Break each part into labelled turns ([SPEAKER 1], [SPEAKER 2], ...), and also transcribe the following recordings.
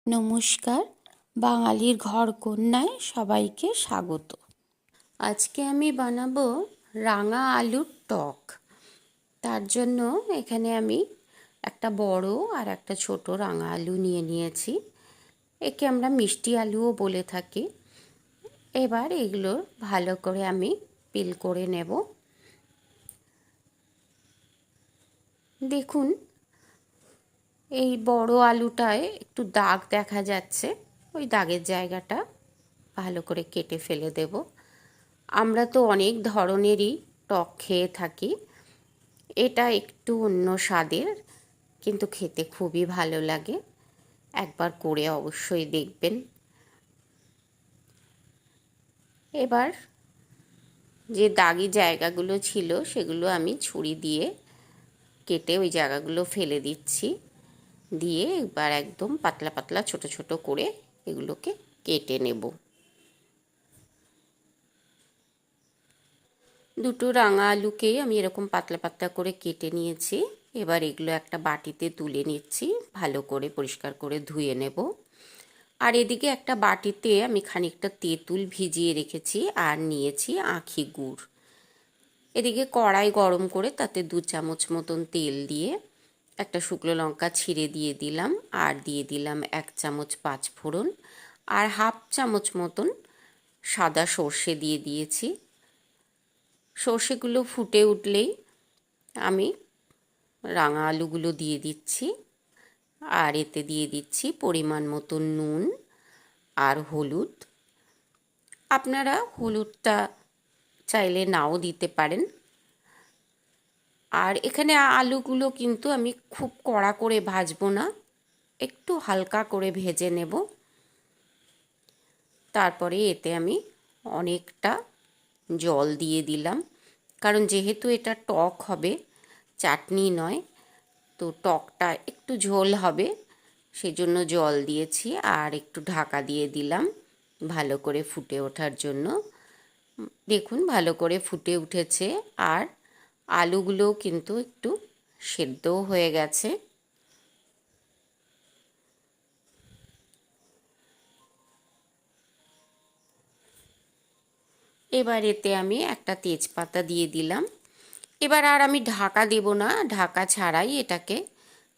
[SPEAKER 1] নমস্কার, বাঙালির ঘরকন্যায় সবাইকে স্বাগত। আজকে আমি বানাবো রাঙা আলুর টক। তার জন্য এখানে আমি একটা বড় আর একটা ছোট রাঙা আলু নিয়ে নিয়েছি। একে আমরা মিষ্টি আলুও বলে থাকি। এবার এগুলো ভালো করে আমি পিল করে নেব। দেখুন, এই বড় আলুটায় একটু দাগ দেখা যাচ্ছে, ওই দাগের জায়গাটা ভালো করে কেটে ফেলে দেব। আমরা তো অনেক ধরনেরই টক খেয়ে থাকি, এটা একটু অন্য স্বাদের, কিন্তু খেতে খুবই ভালো লাগে। একবার করে অবশ্যই দেখবেন। এবার যে দাগি জায়গাগুলো ছিল সেগুলো আমি ছুরি দিয়ে কেটে ওই জায়গাগুলো ফেলে দিচ্ছি। দিয়ে এবার একদম পাতলা পাতলা ছোট ছোট করে এগুলোকে কেটে নেব। দুটো রাঙা আলুকেই আমি এরকম পাতলা পাতলা করে কেটে নিয়েছি। এবার এগুলো একটা বাটিতে তুলে নিচ্ছি, ভালো করে পরিষ্কার করে ধুয়ে নেব। আর এদিকে একটা বাটিতে আমি খানিকটা তেঁতুল ভিজিয়ে রেখেছি আর নিয়েছি আখি গুড়। এদিকে কড়াই গরম করে তাতে 2 চামচ মতন তেল দিয়ে একটা শুকনো লঙ্কা ছিঁড়ে দিয়ে দিলাম, আর দিয়ে দিলাম 1 চামচ 5 ফোড়ন, আর হাফ চামচ মতন সাদা সর্ষে দিয়ে দিয়েছি। সর্ষেগুলো ফুটে উঠলেই আমি রাঙা আলুগুলো দিয়ে দিচ্ছি, আর এতে দিয়ে দিচ্ছি পরিমাণ মতো নুন আর হলুদ। আপনারা হলুদটা চাইলে নাও দিতে পারেন। আর এখানে আলুগুলো কিন্তু আমি খুব কড়া করে ভাজবো না, একটু হালকা করে ভেজে নেব। তারপরে এতে আমি অনেকটা জল দিয়ে দিলাম, কারণ যেহেতু এটা টক হবে, চাটনি নয়, তো টকটা একটু ঝোল হবে, সেজন্য জল দিয়েছি। আর একটু ঢাকা দিয়ে দিলাম ভালো করে ফুটে ওঠার জন্য। দেখুন ভালো করে ফুটে উঠেছে, আর আলুগুলোও কিন্তু একটু সেদ্ধও হয়ে গেছে। এবার এতে আমি একটা তেজপাতা দিয়ে দিলাম। এবার আর আমি ঢাকা দেব না, ঢাকা ছাড়াই এটাকে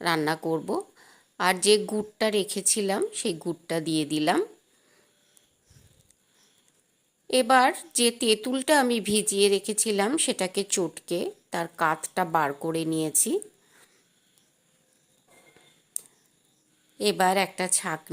[SPEAKER 1] রান্না করব। আর যে গুড়টা রেখেছিলাম সেই গুড়টা দিয়ে দিলাম। এবার যে তেঁতুলটা আমি ভিজিয়ে রেখেছিলাম সেটাকে চটকে তার কাঠটা বার করে নিয়েছি। এবার একটা ছাঁকনি